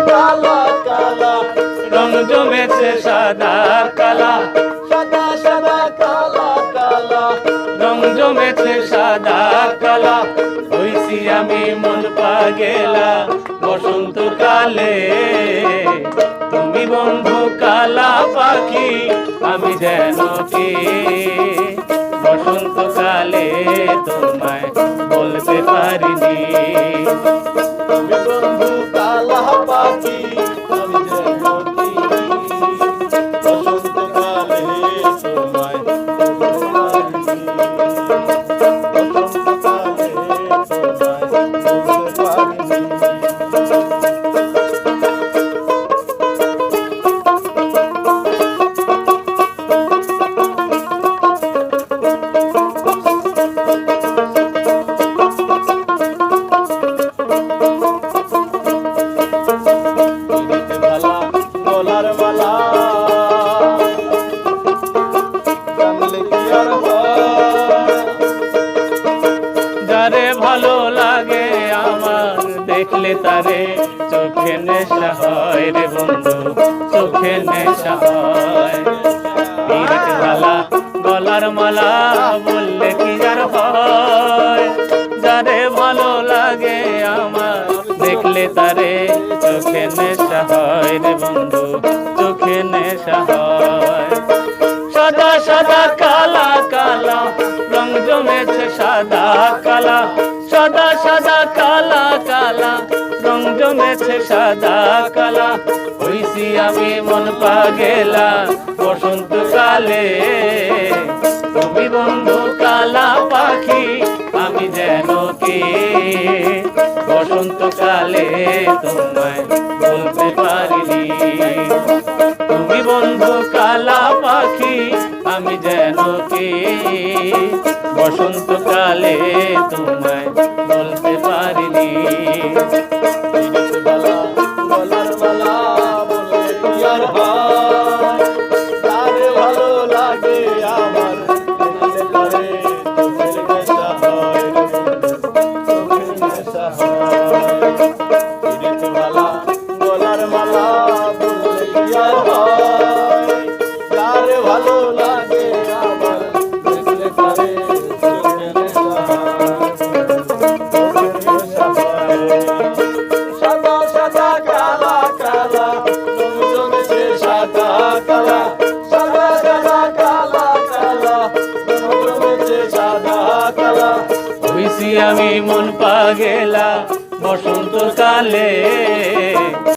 কালা কালা, রং জমেছে সাদা কালা, সাদা সাদা কালা কালা, রং জমেছে সাদা কালা। হইছি আমি মন পাগেলা বসন্তকালে, তুমি বন্ধু কালা পাখি আমি যেন কি। বসন্তকালে তোমায় বলতে পারিনি, তুমি বন্ধু কালা পাখি আমি যেন কি। বসন্তকালে তোমায় বলতে পারিনি, বসন্তকালে তোমায় বলতে পারিনি। ভালা গলার মালা জানলে কি আর হয়। যারে ভালো লাগে আমার দেখলে তারে চোখে নেশা হয় রে বন্ধু, চোখে নেশা হয়। পিরিত ভালা গলার মালা বললে কি আর হয়। যারে ভালো লাগে আমার দেখলে তারে চোখে নেশা হয় রে বন্ধু, চোখে নেশা হয়। সাদা সাদা কালা কালা, রং জমেছে সাদা কালা, সাদা সাদা কালা কালা, রং জমেছে সাদা কালা। হইছি আমি মন পাগেলা বসন্তকালে, তুমি বন্ধু কালা পাখি আমি যেন কি। বসন্তকালে তোমায় বলতে পারিনি, তুমি বন্ধু কালা পাখি আমি যেন কি। বসন্তকালে তোমায় বলতে পারিনি। ভালা গলার মালা বললে কি আর হয়। যারে ভালো লাগে আমার দেখলে তারে চোখের নেশা হয়, চোখের নেশা হয়। পিরিত ভালা গলার মালা বললে কি আর হয়। যারে ভালো লাগে আমার দেখলে তারে চোখের নেশা হয়, চোখের নেশা হয়। সাদা সাদা কালা কালা, রং জমেছে সাদা কালা, সাদা সাদা কালা কালা, রং জমেছে সাদা কালা। হইছি আমি মন পাগেলা বসন্তকালে,